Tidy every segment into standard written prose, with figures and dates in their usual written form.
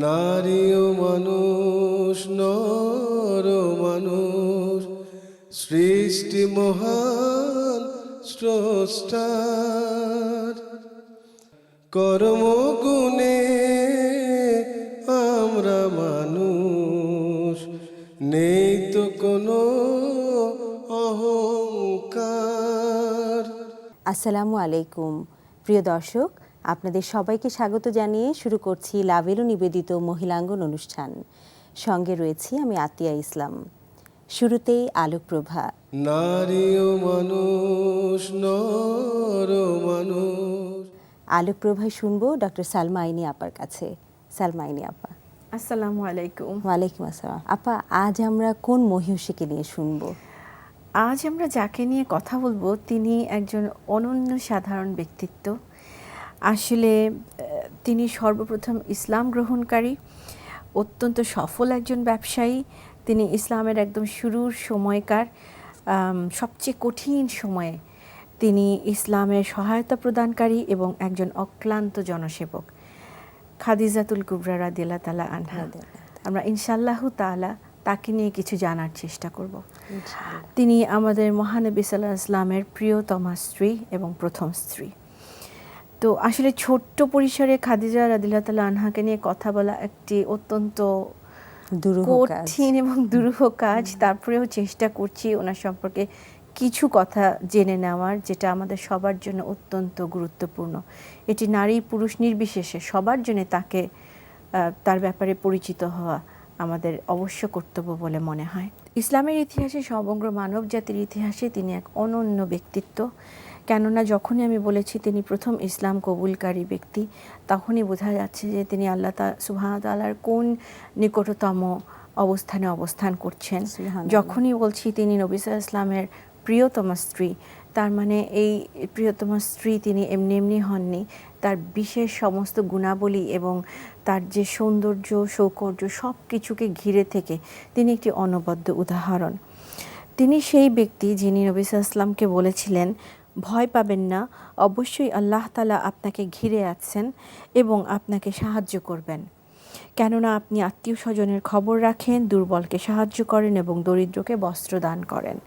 নারী ও মানুষ, নর ও মানুষ, সৃষ্টি মহান স্রষ্টার। কর্মগুণে আমরা মানুষ, নেই তো কোনো অহংকার। আসসালামু আলাইকুম প্রিয় দর্শক, আপনাদের সবাইকে স্বাগত জানিয়ে শুরু করছি লাভেরও নিবেদিত মহিলাঙ্গন অনুষ্ঠান। সঙ্গে রয়েছি আমি আতিয়া ইসলাম। শুরুতেই আলোকপ্রভা। নারী ও মানুষ, নর ও মানুষ। আলোকপ্রভায় শুনবো ডক্টর সালমা আইনি আপার কাছে। সালমা আইনি আপা, আসসালামু আলাইকুম। ওয়ালাইকুম আসসালাম। আপা, আজ আমরা কোন মহিষীকে নিয়ে শুনবো? আজ আমরা যাকে নিয়ে কথা বলবো তিনি একজন অনন্য সাধারণ ব্যক্তিত্ব। আসলে তিনি সর্বপ্রথম ইসলাম গ্রহণকারী, অত্যন্ত সফল একজন ব্যবসায়ী। তিনি ইসলামের একদম শুরুর সময়কার সবচেয়ে কঠিন সময়ে তিনি ইসলামের সহায়তা প্রদানকারী এবং একজন অক্লান্ত জনসেবক, খাদিজাতুল কুবরা রাদিয়াল্লাহু তাআলা আনহা। আমরা ইনশাআল্লাহু তাআলা তাকে নিয়ে কিছু জানার চেষ্টা করব। তিনি আমাদের মহানবী সাল্লাল্লাহু আলাইহি ওয়াসাল্লামের প্রিয়তমা স্ত্রী এবং প্রথম স্ত্রী। তো আসলে ছোট্ট পরিসরে খাদিজা রাদিয়াল্লাহু তাআলা আনহাকে নিয়ে কথা বলা একটি অত্যন্ত কঠিন এবং দুরূহ কাজ। তারপরেও চেষ্টা করছি ওনার সম্পর্কে কিছু কথা জেনে নেওয়ার, যেটা আমাদের সবার জন্য অত্যন্ত গুরুত্বপূর্ণ। এটি নারী পুরুষ নির্বিশেষে সবার জন্য তাকে তার ব্যাপারে পরিচিত হওয়া আমাদের অবশ্য কর্তব্য বলে মনে হয়। ইসলামের ইতিহাসে, সমগ্র মানব জাতির ইতিহাসে তিনি এক অনন্য ব্যক্তিত্ব। কেননা যখনই আমি বলেছি তিনি প্রথম ইসলাম কবুলকারী ব্যক্তি, তখনই বোঝা যাচ্ছে যে তিনি আল্লাহ সুবহানাহু ওয়া তাআলার কোন নিকটতম অবস্থানে অবস্থান করছেন। যখনই বলছি তিনি নবী সাল্লাল্লাহু আলাইহি ওয়াসাল্লামের প্রিয়তমা স্ত্রী, তার মানে এই প্রিয়তমা স্ত্রী তিনি এমনি এমনি হননি। তার বিশেষ সমস্ত গুণাবলী এবং তার যে সৌন্দর্য, সৌকর্য, সব কিছুকে ঘিরে থেকে তিনি একটি অনবদ্য উদাহরণ। তিনি সেই ব্যক্তি যিনি নবী সাল্লাল্লাহু আলাইহি ওয়াসাল্লামকে বলেছিলেন, ভয় পাবেন না, অবশ্যই আল্লাহ তাআলা আপনাকে ঘিরে আছেন এবং আপনাকে সাহায্য করবেন। কেননা আপনি আত্মীয় স্বজনের খবর রাখেন, দুর্বলকে সাহায্য করেন এবং দরিদ্রকে বস্ত্র দান করেন।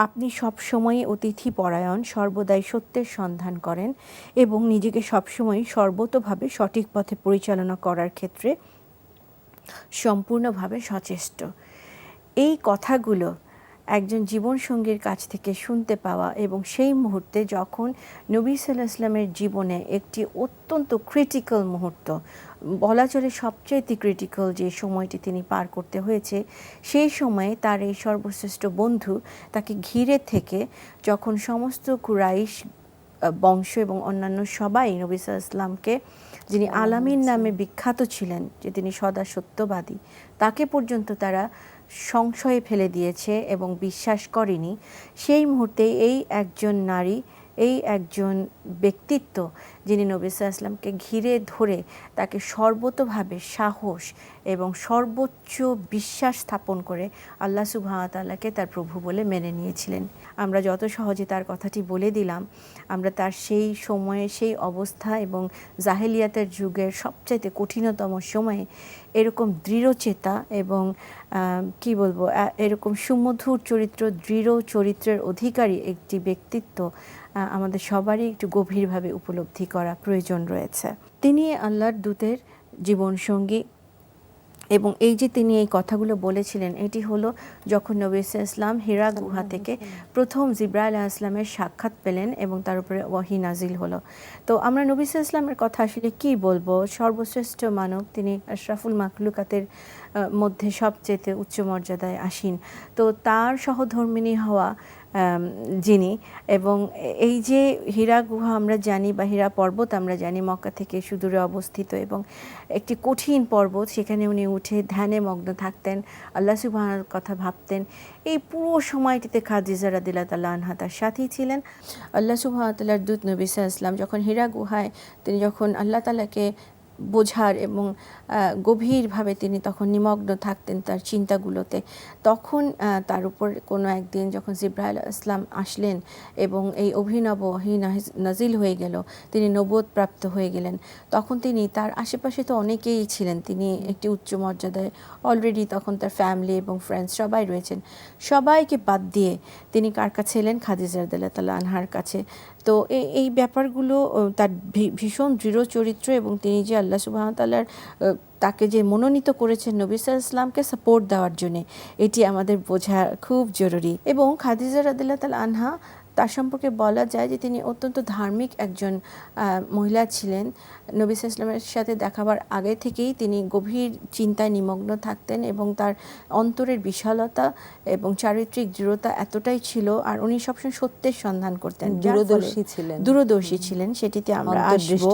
আপনি সবসময়ই অতিথি পরায়ণ, সর্বদাই সত্যের সন্ধান করেন এবং নিজেকে সবসময় সর্বতোভাবে সঠিক পথে পরিচালনা করার ক্ষেত্রে সম্পূর্ণভাবে সচেষ্ট। এই কথাগুলো একজন জীবনসঙ্গীর কাছ থেকে শুনতে পাওয়া এবং সেই মুহূর্তে যখন নবী সাল্লাল্লাহু আলাইহি ওয়াসাল্লামের জীবনে একটি অত্যন্ত ক্রিটিক্যাল মুহূর্ত, বলা চলে সবচেয়ে ক্রিটিক্যাল যে সময়টি তিনি পার করতে হয়েছে, সেই সময়ে তার এই সর্বশ্রেষ্ঠ বন্ধু তাকে ঘিরে থেকে যখন সমস্ত কুরাইশ বংশ এবং অন্যান্য সবাই নবী সাল্লাল্লাহু আলাইহি ওয়াসাল্লামকে, যিনি আলামিন নামে বিখ্যাত ছিলেন, যে তিনি সদা সত্যবাদী, তাকে পর্যন্ত তারা সংশয়ে ফেলে দিয়েছে এবং বিশ্বাস করেনি, সেই মুহূর্তে এই একজন নারী, এই একজন ব্যক্তিত্ব যিনি নবী সাল্লাল্লাহু আলাইহি ওয়াসাল্লামকে ঘিরে ধরে তাকে সর্বতোভাবে সাহস এবং সর্বোচ্চ বিশ্বাস স্থাপন করে আল্লাহ সুবহানাহু ওয়া তাআলাকে তার প্রভু বলে মেনে নিয়েছিলেন। আমরা যত সহজে তার কথাটি বলে দিলাম, আমরা তার সেই সময়ে, সেই অবস্থা এবং জাহেলিয়াতের যুগের সবচাইতে কঠিনতম সময়ে এরকম দৃঢ়চেতা এবং কি বলবো, এরকম সুমধুর চরিত্র, দৃঢ় চরিত্রের অধিকারী একটি ব্যক্তিত্ব আমাদের সবারই একটু গভীরভাবে উপলব্ধি করা প্রয়োজন রয়েছে। তিনি আল্লাহর দূতের জীবনসঙ্গী এবং এই যে তিনি এই কথাগুলো বলেছিলেন, এটি হলো যখন নবী সাল্লাল্লাহু আলাইহি ওয়াসাল্লাম হিরা গুহা থেকে প্রথম জিবরাইল আলাইহিস সালামের সাক্ষাৎ পেলেন এবং তার উপরে ওয়াহি নাজিল হলো। তো আমরা নবী সাল্লাল্লাহু আলাইহি ওয়াসাল্লামের কথা আসলে কি বলবো, সর্বশ্রেষ্ঠ মানব, তিনি আশরাফুল মাখলুকাতের মধ্যে সবচেয়ে উচ্চ মর্যাদায় আসীন। তো তার সহধর্মিণী হওয়া যিনি, এবং এই যে হীরা গুহা আমরা জানি বা হীরা পর্বত আমরা জানি মক্কা থেকে সুদূরে অবস্থিত এবং একটি কঠিন পর্বত, সেখানে উনি উঠে ধ্যানে মগ্ন থাকতেন, আল্লাহ সুবহানাহুর কথা ভাবতেন। এই পুরো সময়টিতে খাদিজা রাদিয়াল্লাহু তাআলা আনহা তার সাথেই ছিলেন। আল্লাহ সুবহানাহু ওয়া তাআলার দূত নবী সাল্লাল্লাহু আলাইহি ওয়াসাল্লাম যখন হীরা গুহায় তিনি যখন আল্লাহ তাআলাকে বোঝার এবং গভীরভাবে তিনি তখন নিমগ্ন থাকতেন তার চিন্তাগুলোতে। তখন তার উপর কোনো একদিন যখন জিবরাইল ইসলাম আসলেন এবং এই অভিনব ওহী নাজিল হয়ে গেল, তিনি নবুয়ত প্রাপ্ত হয়ে গেলেন, তখন তিনি তার আশেপাশে তো অনেকেই ছিলেন, তিনি একটি উচ্চ মর্যাদায় অলরেডি তখন তার ফ্যামিলি এবং ফ্রেন্ডস সবাই রয়েছেন, সবাইকে বাদ দিয়ে তিনি কার কাছে এলেন? খাদিজা রাদিয়াল্লাহু তাআলা আনহার কাছে। তো এই ব্যাপারগুলো তার ভীষণ দৃঢ় চরিত্র এবং তিনি যে আল্লাহ সুবহানাহু ওয়া তাআলার তাকে যে মনোনীত করেছেন নবী সাল্লাল্লাহু আলাইহি ওয়াসাল্লামকে সাপোর্ট দেওয়ার জন্য, এটি আমাদের বোঝা খুব জরুরি। এবং খাদিজা রাদিয়াল্লাহু তাআলা আনহা, তার সম্পর্কে বলা যায় যে তিনি অত্যন্ত ধার্মিক একজন মহিলা ছিলেন। নবী সাল্লাল্লাহু আলাইহি ওয়াসাল্লামের সাথে দেখাবার আগে থেকেই তিনি গভীর চিন্তায় নিমগ্ন থাকতেন এবং তার অন্তরের বিশালতা এবং চারিত্রিক দৃঢ়তা এতটাই ছিল, আর উনি সবসময় সত্যের সন্ধান করতেন, দূরদর্শী ছিলেন, সেটিতে আমরা আসবো,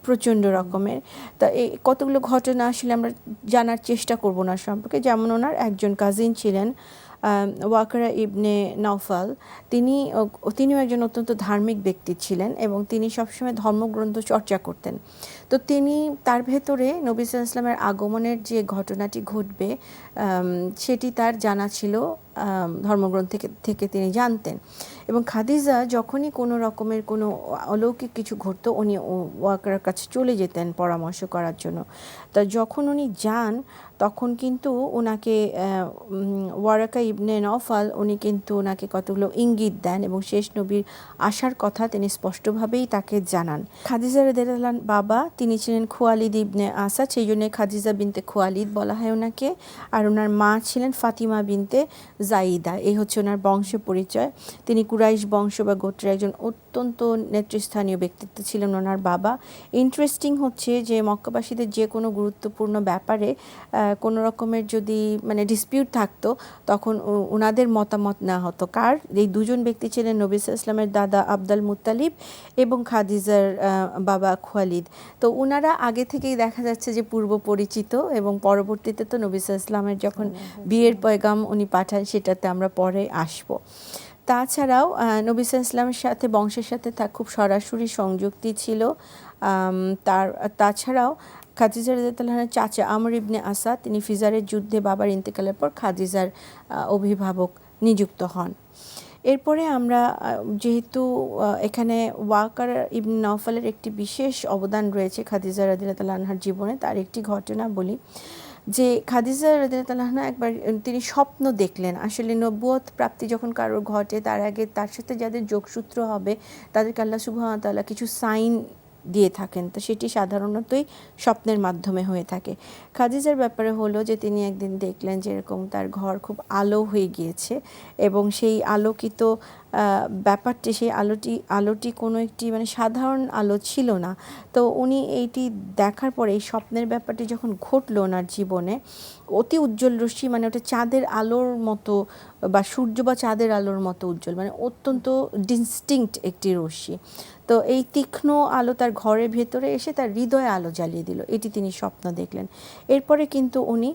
প্রচণ্ড রকমের। তা এই কতগুলো ঘটনা আসলে আমরা জানার চেষ্টা করব না সম্পর্কে। যেমন ওনার একজন কাজিন ছিলেন ওয়াকারা ইবনে নওফাল, তিনিও একজন অত্যন্ত ধার্মিক ব্যক্তি ছিলেন এবং তিনি সবসময় ধর্মগ্রন্থ চর্চা করতেন। তো তিনি তার ভেতরে নবী সাল্লাল্লাহু আলাইহি ওয়াসাল্লামের আগমনের যে ঘটনাটি ঘটবে সেটি তার জানা ছিল, ধর্মগ্রন্থ থেকে তিনি জানতেন। এবং খাদিজা যখনই কোনো রকমের কোনো অলৌকিক কিছু ঘটতো, উনি ওয়াকারার কাছে চলে যেতেন পরামর্শ করার জন্য। তা যখন উনি যান তখন কিন্তু ওনাকে ওয়ারাকা ইবনে নওফাল উনি কিন্তু ওনাকে কতগুলো ইঙ্গিত দেন এবং শেষ নবীর আসার কথা তিনি স্পষ্টভাবেই তাকে জানান। খাদিজা রাদিয়াল্লাহু আনহার বাবা তিনি ছিলেন খুয়ালিদ ইবনে আসাদ, সেই জন্য খাদিজা বিনতে খুয়ালিদ বলা হয় ওনাকে। আর ওনার মা ছিলেন ফাতিমা বিনতে জাইদা, এই হচ্ছে ওনার বংশ পরিচয়। তিনি কুরাইশ বংশ বা গোত্রের একজন অত্যন্ত নেতৃস্থানীয় ব্যক্তিত্ব ছিলেন ওনার বাবা। ইন্টারেস্টিং হচ্ছে যে মক্কাবাসীদের যে কোনো গুরুত্বপূর্ণ ব্যাপারে কোনো রকমের যদি মানে ডিসপিউট থাকতো তখন ওনাদের মতামত না হতো। এই দুজন ব্যক্তি ছিলেন নবী সাল্লাল্লাহু আলাইহি ওয়াসাল্লামের দাদা আব্দুল মুত্তালিব এবং খাদিজার বাবা খুয়ালিদ। তো ওনারা আগে থেকেই দেখা যাচ্ছে যে পূর্ব পরিচিত, এবং পরবর্তীতে তো নবী সাল্লাল্লাহু আলাইহি ওয়াসাল্লামের যখন বিয়ের পয়গাম উনি পাঠান সেটাতে আমরা পরে আসবো। তাছাড়াও নবী সাল্লাল্লাহু আলাইহি ওয়াসাল্লামের সাথে বংশের সাথে তার খুব সরাসরি সংযুক্তি ছিল। তাছাড়াও খাদিজা রাদিয়াল্লাহু আনহার চাচা আমর ইবনে আসাদ তিনি ফিজারের যুদ্ধে বাবার ইন্তেকালের পর খাদিজার অভিভাবক নিযুক্ত হন। এরপরে আমরা যেহেতু এখানে ওয়াকার ইবনে নওফালের একটি বিশেষ অবদান রয়েছে খাদিজা রাদিয়াল্লাহু আনহার জীবনে, তার একটি ঘটনা বলি। যে খাদিজা রাদিয়াল্লাহু আনহা একবার তিনি স্বপ্ন দেখলেন। আসলে নবুয়ত প্রাপ্তি যখন কারোর ঘটে তার আগে তার সাথে যাদের যোগসূত্র হবে তাদেরকে আল্লাহ সুবহানাহু ওয়া তাআলা কিছু সাইন দিয়ে থাকেন, তো সেটি সাধারণতই স্বপ্নের মাধ্যমে হয়ে থাকে। খাদিজার ব্যাপারে হলো যে তিনি একদিন দেখলেন যে এরকম তার ঘর খুব আলো হয়ে গিয়েছে এবং সেই আলোকিত ব্যাপারটি, সেই আলোটি কোনো একটি মানে সাধারণ আলো ছিল না। তো উনি এইটি দেখার পরে এই স্বপ্নের ব্যাপারটি যখন ঘটলো ওনার জীবনে, অতি উজ্জ্বল রশ্মি, মানে ওটা চাঁদের আলোর মতো বা সূর্য বা চাঁদের আলোর মতো উজ্জ্বল, মানে অত্যন্ত ডিস্টিংক্ট একটি রশ্মি। তো এই তীক্ষ্ণ আলো তার ঘরের ভেতরে এসে তার হৃদয়ে আলো জ্বালিয়ে দিল, এটি তিনি স্বপ্ন দেখলেন। এরপরে কিন্তু উনি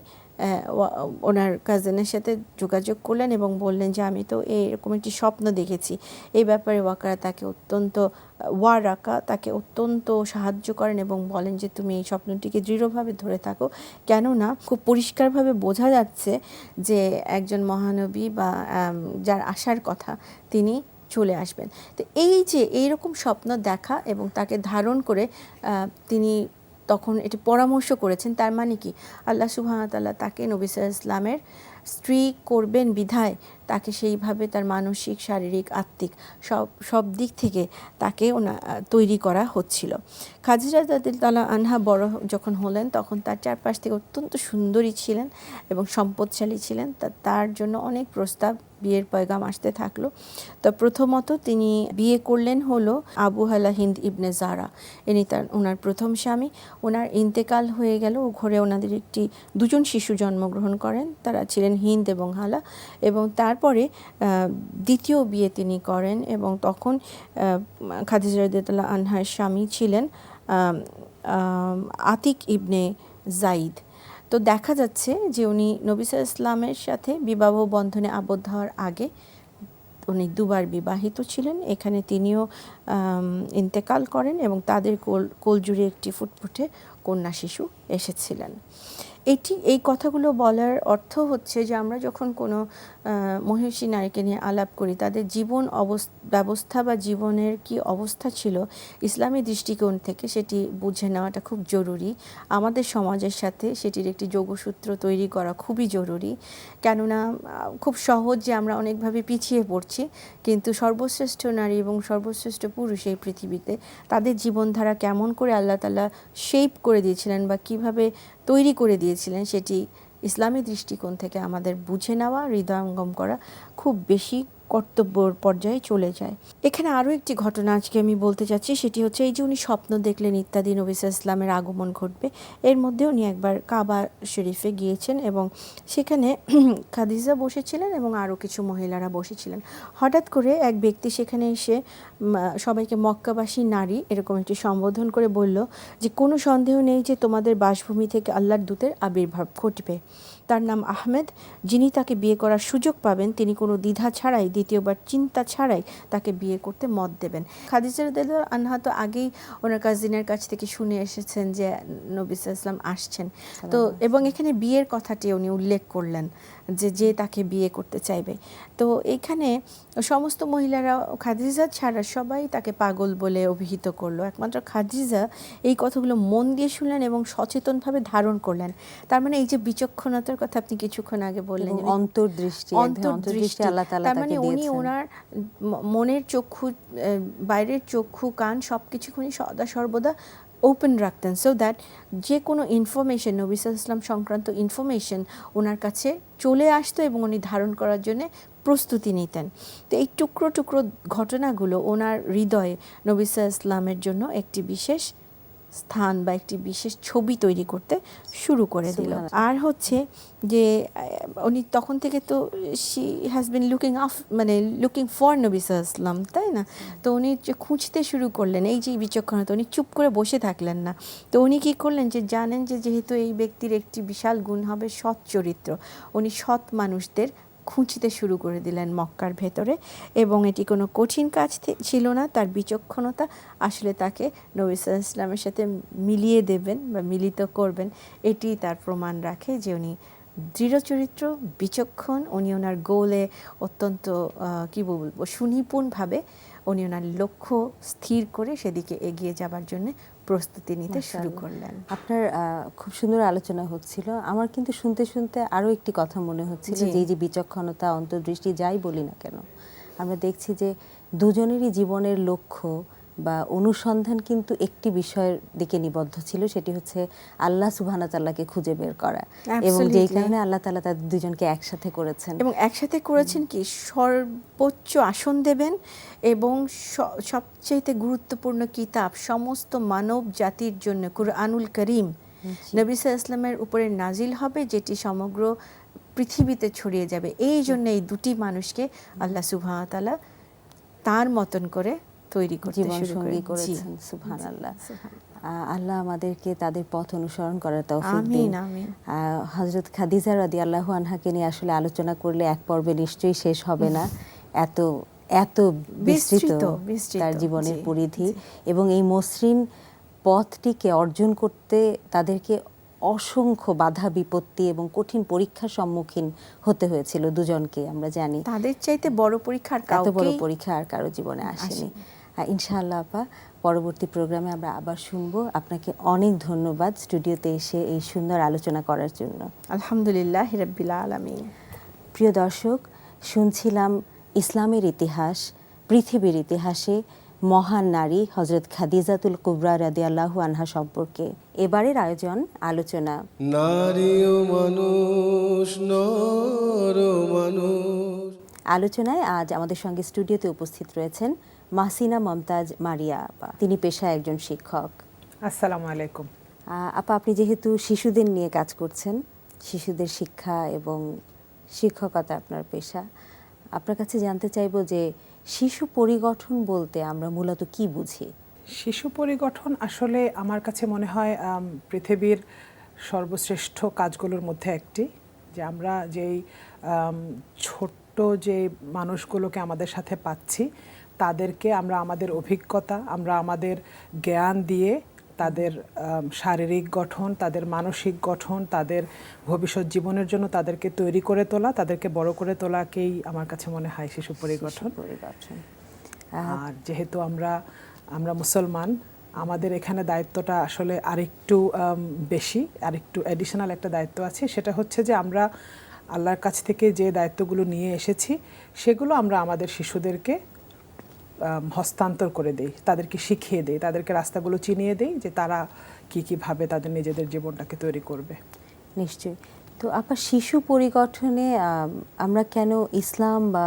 ওনার কাজিনের সাথে যোগাযোগ করলেন এবং বললেন যে আমি তো এরকম একটি স্বপ্ন দেখেছি। এই ব্যাপারে ওয়ারাকা তাকে অত্যন্ত সাহায্য করেন এবং বলেন যে তুমি এই স্বপ্নটিকে দৃঢ়ভাবে ধরে থাকো, কেননা খুব পরিষ্কারভাবে বোঝা যাচ্ছে যে একজন মহানবী বা যার আসার কথা তিনি চলে আসবেন। তো এই যে এইরকম স্বপ্ন দেখা এবং তাকে ধারণ করে তিনি তখন এটি পরামর্শ করেছেন, তার মানে কি আল্লাহ সুবহানাহু ওয়া তাআলা তাকে নবী সাল্লাল্লাহু আলাইহি ওয়াসাল্লামের স্ত্রী করবেন বিধায় তাকে সেইভাবে তার মানসিক, শারীরিক, আত্মিক সব দিক থেকে তাকে তৈরি করা হচ্ছিল। খাদিজা রাদিয়াল্লাহু আনহা বড় যখন হলেন তখন তার চারপাশ থেকে অত্যন্ত সুন্দরী ছিলেন এবং সম্পদশালী ছিলেন। তার জন্য অনেক প্রস্তাব, বিয়ের পয়গাম আসতে থাকলো। তো প্রথমত তিনি বিয়ে করলেন হলো আবু হালা হিন্দ ইবনে জারা, ইনি ওনার প্রথম স্বামী। ওনার ইন্তেকাল হয়ে গেল, ও ঘরে ওনাদের দুজন শিশু জন্মগ্রহণ করেন, তারা ছিলেন হিন্দ এবং হালা। এবং তারপরে দ্বিতীয় বিয়ে তিনি করেন এবং তখন খাদিজা রাদিয়াল্লাহু আনহার স্বামী ছিলেন আতিক ইবনে জাইদ। তো দেখা যাচ্ছে যে উনি নবী সাল্লাল্লাহু আলাইহি ওয়াসাল্লামের সাথে বিবাহ বন্ধনে আবদ্ধ হওয়ার আগে উনি দুবার বিবাহিত ছিলেন। এখানে তিনিও ইন্তেকাল করেন এবং তাদের কোলজুড়ে একটি ফুটফুটে কন্যা শিশু এসেছিলেন। এই কথাগুলো বলার অর্থ হচ্ছে যে আমরা যখন কোনো মহিষী নারীকে নিয়ে আলাপ করি, তাদের জীবন ব্যবস্থা বা জীবনের কি অবস্থা ছিল ইসলামী দৃষ্টিকোণ থেকে সেটি বুঝে নেওয়াটা খুব জরুরি। আমাদের সমাজের সাথে সেটির একটি যোগসূত্র তৈরি করা খুবই জরুরি। কেননা খুব সহজ যে আমরা অনেকভাবে পিছিয়ে পড়ছি, কিন্তু সর্বশ্রেষ্ঠ নারী এবং সর্বশ্রেষ্ঠ পুরুষ এই পৃথিবীতে তাদের জীবনধারা কেমন করে আল্লাহ তাআলা শেপ করে দিয়েছিলেন বা কিভাবে তৈরি করে দিয়েছিলেন সেটি ইসলামী দৃষ্টিকোণ থেকে আমাদের বুঝে নেওয়া, হৃদয়ঙ্গম করা খুব বেশি কর্তব্যর পর্যায়ে চলে যায়। এখানে আরও একটি ঘটনা আজকে আমি বলতে চাচ্ছি, সেটি হচ্ছে এই যে উনি স্বপ্ন দেখলেন ইত্যাদি, নবী সাল্লাল্লাহু আলাইহি ওয়াসাল্লামের আগমন ঘটবে, এর মধ্যে উনি একবার কাবা শরীফে গিয়েছেন এবং সেখানে খাদিজা বসেছিলেন এবং আরও কিছু মহিলারা বসেছিলেন। হঠাৎ করে এক ব্যক্তি সেখানে এসে সবাইকে মক্কাবাসী নারী এরকম একটি সম্বোধন করে বলল যে কোনো সন্দেহ নেই যে তোমাদের বাসভূমি থেকে আল্লাহর দূতের আবির্ভাব ঘটবে। তার নাম আহমেদ। যিনি তাকে বিয়ে করার সুযোগ পাবেন তিনি কোনো দ্বিধা ছাড়াই, দ্বিতীয়বার চিন্তা ছাড়াই তাকে বিয়ে করতে মত দেবেন। খাদিজা রাদিয়াল্লাহু আনহা তো আগেই ওনার কাজিনের কাছ থেকে শুনে এসেছেন যে নবী সাল্লাল্লাহু আলাইহি ওয়াসাল্লাম আসছেন, তো এবং এখানে বিয়ের কথাটি উনি উল্লেখ করলেন যে তাকে বিয়ে করতে চাইবে। তো এখানে সমস্ত মহিলারা খাদিজা ছাড়া সবাই তাকে পাগল বলে অভিহিত করলো। একমাত্র খাদিজা এই কথাগুলো মন দিয়ে শুনলেন এবং সচেতনভাবে ধারণ করলেন। তার মানে এই যে বিচক্ষণতার কথা আপনি কিছুক্ষণ আগে বললেন, অন্তর্দৃষ্টি আল্লাহ তাআলা তার মানে তাকে উনি দিয়েছেন। ওনার মনের চক্ষু, বাইরের চক্ষু, কান সবকিছুখানি সদা সর্বদা ওপেন রাখতেন, সো দ্যাট যে কোনো ইনফরমেশন, নবী সাল্লাল্লাহু আলাইহি ওয়াসাল্লাম সংক্রান্ত ইনফরমেশন ওনার কাছে চলে আসতো এবং উনি ধারণ করার জন্য প্রস্তুতি নিতেন। তো এই টুকরো টুকরো ঘটনাগুলো ওনার হৃদয়ে নবী সাল্লাল্লাহু আলাইহি ওয়াসাল্লামের জন্য একটি বিশেষ স্থান বা একটি বিশেষ ছবি তৈরি করতে শুরু করে দিল। আর হচ্ছে যে উনি তখন থেকে তো she has been looking for নবী সাল্লাল্লাহু আলাইহি ওয়াসাল্লাম, তাই না? তো উনি যে খুঁজতে শুরু করলেন, এই যে বিচক্ষণতা, উনি চুপ করে বসে থাকলেন না। তো উনি কী করলেন যে জানেন যে যেহেতু এই ব্যক্তির একটি বিশাল গুণ হবে সৎ চরিত্র, উনি সৎ মানুষদের খুঁজতে শুরু করে দিলেন মক্কার ভেতরে, এবং এটি কোনো কঠিন কাজ ছিল না। তার বিচক্ষণতা আসলে তাকে নবী সাল্লাল্লাহু আলাইহি ওয়াসাল্লামের সাথে মিলিয়ে দেবেন বা মিলিত করবেন, এটি তার প্রমাণ রাখে যে উনি দৃঢ় চরিত্র, বিচক্ষণ। উনি ওনার গোলে অত্যন্ত কী বলবো, সুনিপুণভাবে উনি ওনার লক্ষ্য স্থির করে সেদিকে এগিয়ে যাবার জন্য প্রস্তুতি নিতে শুরু করলেন। আপনার খুব সুন্দর আলোচনা হচ্ছিল। আমার কিন্তু শুনতে শুনতে আরও একটি কথা মনে হচ্ছিল যে এই যে বিচক্ষণতা, অন্তর্দৃষ্টি যাই বলি না কেন, আমরা দেখছি যে দুজনেরই জীবনের লক্ষ্য বা অনুসন্ধান কিন্তু একটি বিষয়ের দিকে নিবদ্ধ ছিল, সেটি হচ্ছে আল্লাহ সুবহানাহু ওয়া তাআলাকে খুঁজে বের করা, এবং যেই কারণে আল্লাহ তাআলা তাদের দুজনকে একসাথে করেছেন এবং একসাথে করেছেন কি সর্বোচ্চ আসন দেবেন এবং সবচেয়ে গুরুত্বপূর্ণ কিতাব সমস্ত মানব জাতির জন্য কুরআনুল করিম নবী সাল্লাল্লাহু আলাইহি ওয়াসাল্লামের উপরে নাজিল হবে, যেটি সমগ্র পৃথিবীতে ছড়িয়ে যাবে। এই জন্য এই দুটি মানুষকে আল্লাহ সুবহানাহু ওয়া তাআলা তার মতন করে তৈরি করতে শুরু করেছেন। সুবহানাল্লাহ। আল্লাহ আমাদেরকে তাদের পথ অনুসরণ করার তৌফিক দিন। আমিন। হযরত খাদিজা রাদিয়াল্লাহু আনহাকে নিয়ে আসলে আলোচনা করলে এক পর্বে নিশ্চয়ই শেষ হবে না, এত এত বিস্তৃত তার জীবনের পরিধি, এবং এই মসৃণ পথটিকে অর্জন করতে তাদেরকে অসংখ্য বাধা বিপত্তি এবং কঠিন পরীক্ষার সম্মুখীন হতে হয়েছিল দুজনকে। আমরা জানি তাদের চাইতে বড় পরীক্ষা এত বড় পরীক্ষা আর কারো জীবনে আসেনি। ইনশাআল্লাহ আপা, পরবর্তী প্রোগ্রামে আমরা আবার শুনবো। আপনাকে অনেক ধন্যবাদ স্টুডিওতে এসে এই সুন্দর আলোচনা করার জন্য। আলহামদুলিল্লাহ রাব্বিল আলামিন। প্রিয় দর্শক, শুনছিলাম ইসলামের ইতিহাস, পৃথিবীর ইতিহাসে মহান নারী হযরত খাদিজাতুল কুবরা রাদিয়াল্লাহু আনহা সম্পর্কে। এবারের আয়োজন আলোচনা নারী ও মানুষ, নর ও মানুষ। আলোচনায় আজ আমাদের সঙ্গে স্টুডিওতে উপস্থিত রয়েছেন মাহসিনা মমতাজ মারিয়া আপা। তিনি পেশায় একজন শিক্ষক। আসসালামু আলাইকুম। আপা, আপনি যেহেতু শিশুদের নিয়ে কাজ করছেন, শিশুদের শিক্ষা এবং শিক্ষকতা আপনার পেশা, আপনার কাছে জানতে চাইব যে শিশু পরিগঠন বলতে আমরা মূলত কি বুঝি? শিশু পরিগঠন আসলে আমার কাছে মনে হয় পৃথিবীর সর্বশ্রেষ্ঠ কাজগুলোর মধ্যে একটি, যে আমরা যেই ছোট্ট ছোট্ট যে মানুষগুলোকে আমাদের সাথে পাচ্ছি, তাদেরকে আমরা আমাদের অভিজ্ঞতা, আমরা আমাদের জ্ঞান দিয়ে তাদের শারীরিক গঠন, তাদের মানসিক গঠন, তাদের ভবিষ্যৎ জীবনের জন্য তাদেরকে তৈরি করে তোলা, তাদেরকে বড় করে তোলাকেই আমার কাছে মনে হয় শিশু পরিগঠন। আর যেহেতু আমরা মুসলমান, আমাদের এখানে দায়িত্বটা আসলে আরেকটু বেশি, আরেকটু অ্যাডিশনাল একটা দায়িত্ব আছে। সেটা হচ্ছে যে আমরা আল্লাহর কাছ থেকে যে দায়িত্বগুলো নিয়ে এসেছি সেগুলো আমরা আমাদের শিশুদেরকে হস্তান্তর করে দেই, তাদেরকে শিখিয়ে দেই, তাদেরকে রাস্তাগুলো চিনিয়ে দেই যে তারা কীভাবে তাদের নিজেদের জীবনটাকে তৈরি করবে। নিশ্চয়ই। তো আপা, শিশু পরিগঠনে আমরা কেন ইসলাম বা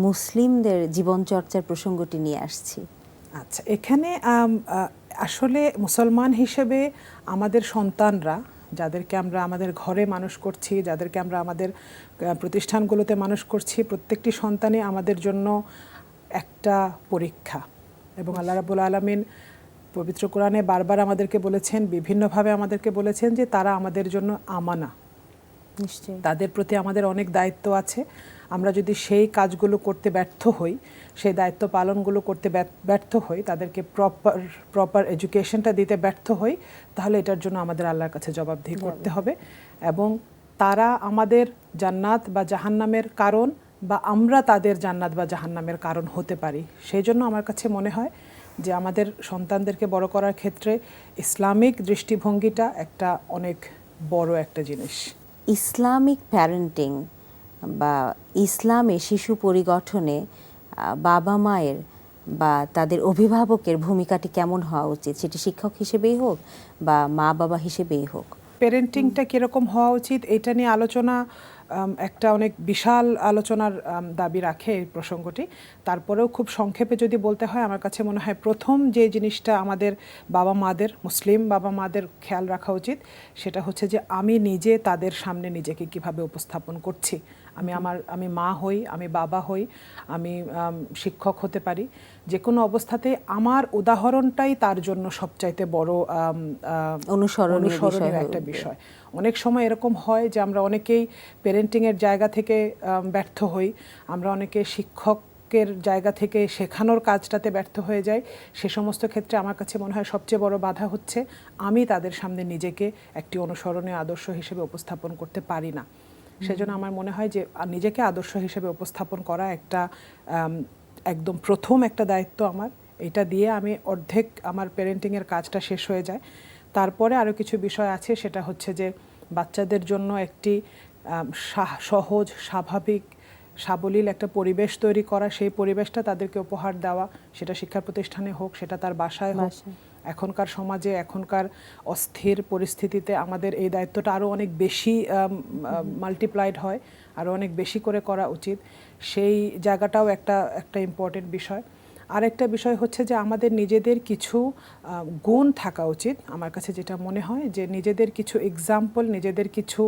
মুসলিমদের জীবনচর্চার প্রসঙ্গটি নিয়ে আসছি? আচ্ছা, এখানে আসলে মুসলমান হিসেবে আমাদের সন্তানরা, যাদেরকে আমরা আমাদের ঘরে মানুষ করছি, যাদেরকে আমরা আমাদের প্রতিষ্ঠানগুলোতে মানুষ করছি, প্রত্যেকটি সন্তানই আমাদের জন্য একটা পরীক্ষা। এবং আল্লাহ রাব্বুল আলামিন পবিত্র কোরআনে বারবার আমাদেরকে বলেছেন, বিভিন্নভাবে আমাদেরকে বলেছেন যে তারা আমাদের জন্য আমানা। নিশ্চয়ই। তাদের প্রতি আমাদের অনেক দায়িত্ব আছে। আমরা যদি সেই কাজগুলো করতে ব্যর্থ হই, সেই দায়িত্ব পালনগুলো করতে ব্যর্থ হই, তাদেরকে প্রপার এডুকেশনটা দিতে ব্যর্থ হই, তাহলে এটার জন্য আমাদের আল্লাহর কাছে জবাবদিহি করতে হবে। এবং তারা আমাদের জান্নাত বা জাহান্নামের কারণ, বা আমরা তাদের জান্নাত বা জাহান্নামের কারণ হতে পারি। সেই জন্য আমার কাছে মনে হয় যে আমাদের সন্তানদেরকে বড় করার ক্ষেত্রে ইসলামিক দৃষ্টিভঙ্গিটা একটা অনেক বড় একটা জিনিস। ইসলামিক প্যারেন্টিং বা ইসলামে শিশু পরিগঠনে বাবা মায়ের বা তাদের অভিভাবকের ভূমিকাটি কেমন হওয়া উচিত, সেটি শিক্ষক হিসেবেই হোক বা মা বাবা হিসেবেই হোক? প্যারেন্টিংটা কীরকম হওয়া উচিত এটা নিয়ে আলোচনা একটা অনেক বিশাল আলোচনার দাবি রাখে এই প্রসঙ্গটি। তারপরেও খুব সংক্ষেপে যদি বলতে হয়, আমার কাছে মনে হয় প্রথম যে জিনিসটা আমাদের বাবা মাদের, মুসলিম বাবা মাদের খেয়াল রাখা উচিত, সেটা হচ্ছে যে আমি নিজে তাদের সামনে নিজেকে কিভাবে উপস্থাপন করছি। আমি মা হই, আমি বাবা হই, আমি শিক্ষক হতে পারি, যে কোনো অবস্থাতে আমার উদাহরণটাই তার জন্য সবচাইতে বড় অনুসরণীয় একটা বিষয়। অনেক সময় এরকম হয় যে আমরা অনেকেই প্যারেন্টিংয়ের জায়গা থেকে ব্যর্থ হই, আমরা অনেকে শিক্ষকের জায়গা থেকে শেখানোর কাজটাতে ব্যর্থ হয়ে যাই। সে সমস্ত ক্ষেত্রে আমার কাছে মনে হয় সবচেয়ে বড় বাধা হচ্ছে আমি তাদের সামনে নিজেকে একটি অনুসরণীয় আদর্শ হিসেবে উপস্থাপন করতে পারি না। সেজন্য আমার মনে হয় যে নিজেকে আদর্শ হিসেবে উপস্থাপন করা একটা একদম প্রথম একটা দায়িত্ব আমার। এটা দিয়ে আমি অর্ধেক আমার প্যারেন্টিংয়ের কাজটা শেষ হয়ে যায়। তারপরে আরও কিছু বিষয় আছে, সেটা হচ্ছে যে বাচ্চাদের জন্য একটি সহজ, স্বাভাবিক, সাবলীল একটা পরিবেশ তৈরি করা, সেই পরিবেশটা তাদেরকে উপহার দেওয়া, সেটা শিক্ষা প্রতিষ্ঠানে হোক, সেটা তার বাসায় হোক। এখনকার সমাজে, এখনকার অস্থির পরিস্থিতিতে আমাদের এই দায়িত্বটা আরও অনেক বেশি মাল্টিপ্লাইড হয়, আরও অনেক বেশি করে করা উচিত। সেই জায়গাটাও একটা ইম্পর্টেন্ট বিষয়। আরেকটা বিষয় হচ্ছে যে আমাদের নিজেদের কিছু গুণ থাকা উচিত। আমার কাছে যেটা মনে হয় যে নিজেদের কিছু এক্সাম্পল, নিজেদের কিছু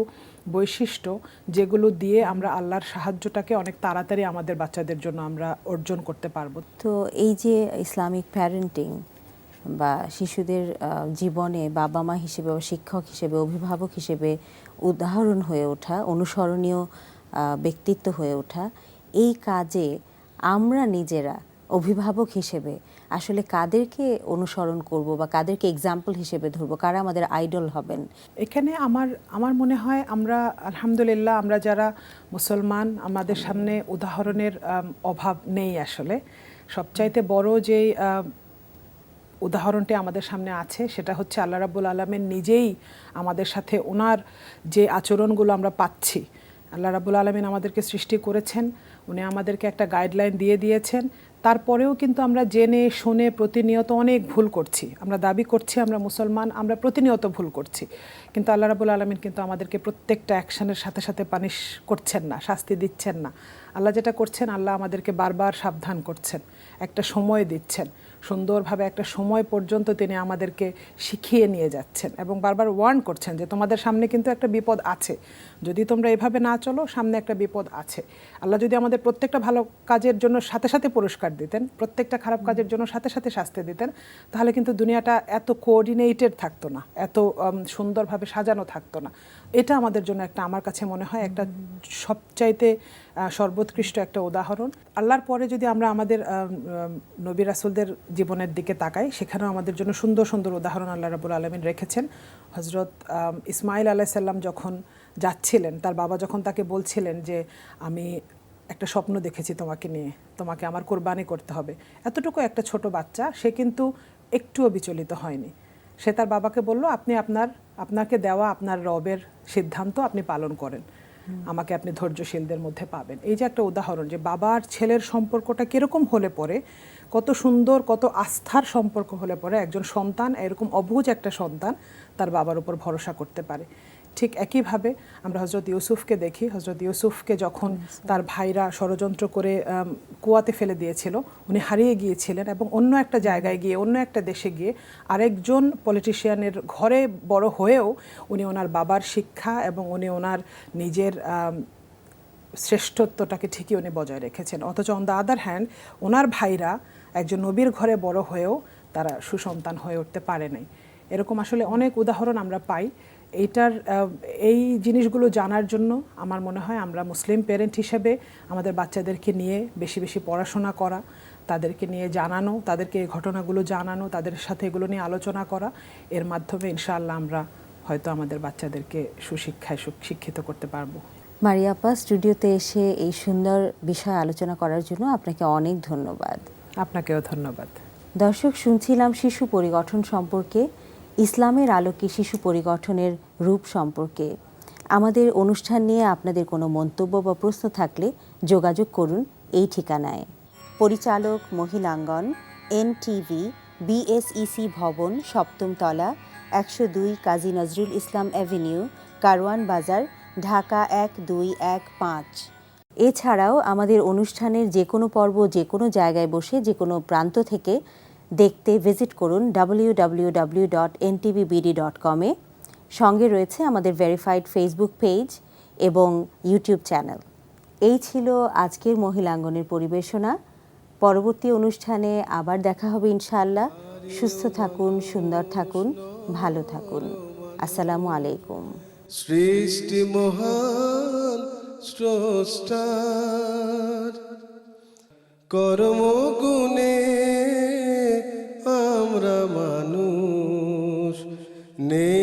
বৈশিষ্ট্য, যেগুলো দিয়ে আমরা আল্লাহর সাহায্যটাকে অনেক তাড়াতাড়ি আমাদের বাচ্চাদের জন্য আমরা অর্জন করতে পারবো। তো এই যে ইসলামিক প্যারেন্টিং বা শিশুদের জীবনে বাবা মা হিসেবে বা শিক্ষক হিসেবে, অভিভাবক হিসেবে উদাহরণ হয়ে ওঠা, অনুসরণীয় ব্যক্তিত্ব হয়ে ওঠা, এই কাজে আমরা নিজেরা অভিভাবক হিসেবে আসলে কাদেরকে অনুসরণ করব বা কাদেরকে এক্সাম্পল হিসেবে ধরবো, কারা আমাদের আইডল হবেন? এখানে আমার মনে হয় আমরা আলহামদুলিল্লাহ, আমরা যারা মুসলমান, আমাদের সামনে উদাহরণের অভাব নেই। আসলে সবচাইতে বড় যেই উদাহরণটি আমাদের সামনে আছে সেটা হচ্ছে আল্লাহ রাব্বুল আলামিন নিজেই আমাদের সাথে ওনার যে আচরণগুলো আমরা পাচ্ছি। আল্লাহ রাব্বুল আলামিন আমাদেরকে সৃষ্টি করেছেন, উনি আমাদেরকে একটা গাইডলাইন দিয়ে দিয়েছেন। তারপরেও কিন্তু আমরা জেনে শুনে প্রতিনিয়ত অনেক ভুল করছি। আমরা দাবি করছি আমরা মুসলমান, আমরা প্রতিনিয়ত ভুল করছি, কিন্তু আল্লাহ রাব্বুল আলামিন কিন্তু আমাদেরকে প্রত্যেকটা অ্যাকশনের সাথে সাথে পানিশ করছেন না, শাস্তি দিচ্ছেন না। আল্লাহ যেটা করছেন, আল্লাহ আমাদেরকে বারবার সাবধান করছেন, একটা সময় দিচ্ছেন, সুন্দরভাবে একটা সময় পর্যন্ত তিনি আমাদেরকে শিখিয়ে নিয়ে যাচ্ছেন এবং বারবার ওয়ার্ন করছেন যে তোমাদের সামনে কিন্তু একটা বিপদ আছে, যদি তোমরা এভাবে না চলো সামনে একটা বিপদ আছে। আল্লাহ যদি আমাদের প্রত্যেকটা ভালো কাজের জন্য সাথে সাথে পুরস্কার দিতেন, প্রত্যেকটা খারাপ কাজের জন্য সাথে সাথে শাস্তি দিতেন, তাহলে কিন্তু দুনিয়াটা এত কোঅর্ডিনেটেড থাকতো না, এত সুন্দরভাবে সাজানো থাকতো না। এটা আমাদের জন্য একটা, আমার কাছে মনে হয় একটা সবচাইতে সর্বোৎকৃষ্ট একটা উদাহরণ। আল্লাহর পরে যদি আমরা আমাদের নবী রাসূলদের জীবনের দিকে তাকাই, সেখানেও আমাদের জন্য সুন্দর সুন্দর উদাহরণ আল্লাহ রাব্বুল আলামিন রেখেছেন। হযরত ইসমাঈল আলাইহিস সালাম যখন যাচ্ছিলেন, তার বাবা যখন তাকে বলছিলেন যে আমি একটা স্বপ্ন দেখেছি তোমাকে নিয়ে, তোমাকে আমার কোরবানি করতে হবে, এতটুকু একটা ছোট বাচ্চা, সে কিন্তু একটুও বিচলিত হয়নি। সে তার বাবাকে বলল, আপনি আপনাকে দেওয়া আপনার রবের সিদ্ধান্ত আপনি পালন করেন, আমাকে আপনি ধৈর্যশীলদের মধ্যে পাবেন। এই যে একটা উদাহরণ যে বাবার ছেলের সম্পর্কটা কীরকম হলে পরে, কত সুন্দর, কত আস্থার সম্পর্ক হলে পরে একজন সন্তান, এরকম অবুঝ একটা সন্তান তার বাবার উপর ভরসা করতে পারে। ঠিক একইভাবে আমরা হযরত ইউসুফকে দেখি। হযরত ইউসুফকে যখন তার ভাইরা ষড়যন্ত্র করে কুয়াতে ফেলে দিয়েছিল, উনি হারিয়ে গিয়েছিলেন এবং অন্য একটা জায়গায় গিয়ে, অন্য একটা দেশে গিয়ে আরেকজন পলিটিশিয়ানের ঘরে বড় হয়েও উনি ওনার বাবার শিক্ষা এবং উনি ওনার নিজের শ্রেষ্ঠত্বটাকে ঠিকই উনি বজায় রেখেছেন। অথচ অন দ্য আদার হ্যান্ড ওনার ভাইরা একজন নবীর ঘরে বড় হয়েও তারা সুসন্তান হয়ে উঠতে পারে নাই। এরকম আসলে অনেক উদাহরণ আমরা পাই। এই জিনিসগুলো জানার জন্য আমার মনে হয় আমরা মুসলিম পেরেন্ট হিসেবে আমাদের বাচ্চাদেরকে নিয়ে বেশি বেশি পড়াশোনা করা, তাদেরকে নিয়ে জানানো, তাদেরকে এই ঘটনাগুলো জানানো, তাদের সাথে এগুলো নিয়ে আলোচনা করা, এর মাধ্যমে ইনশাআল্লাহ আমরা হয়তো আমাদের বাচ্চাদেরকে সুশিক্ষায় শিক্ষিত করতে পারবো। মারিয়া আপা, স্টুডিওতে এসে এই সুন্দর বিষয় আলোচনা করার জন্য আপনাকে অনেক ধন্যবাদ। আপনাকেও ধন্যবাদ। দর্শক, শুনছিলাম শিশু পরিগঠন সম্পর্কে, ইসলামের আলোকে শিশু পরিগঠনের রূপ সম্পর্কে। আমাদের অনুষ্ঠান নিয়ে আপনাদের কোনো মন্তব্য বা প্রশ্ন থাকলে যোগাযোগ করুন এই ঠিকানায়। পরিচালক মহিলাঙ্গন, NTV, BSEC ভবন, 7ম তলা, 102 কাজী নজরুল ইসলাম অ্যাভিনিউ, কারওয়ান বাজার, ঢাকা 1215। এছাড়াও আমাদের অনুষ্ঠানের যে কোনো পর্ব যে কোনো জায়গায় বসে যে কোনো প্রান্ত থেকে দেখতে ভিজিট করুন www.ntvbd.com-এ। সঙ্গে রয়েছে আমাদের ভেরিফাইড ফেসবুক পেজ এবং ইউটিউব চ্যানেল। এই ছিল আজকের মহিলাঙ্গনের পরিবেশনা। পরবর্তী অনুষ্ঠানে আবার দেখা হবে ইনশাআল্লাহ। সুস্থ থাকুন, সুন্দর থাকুন, ভালো থাকুন। আসসালামু আলাইকুম। সৃষ্টি মহান স্রষ্টার কর্মগুণে আমরা মানুষ, নেই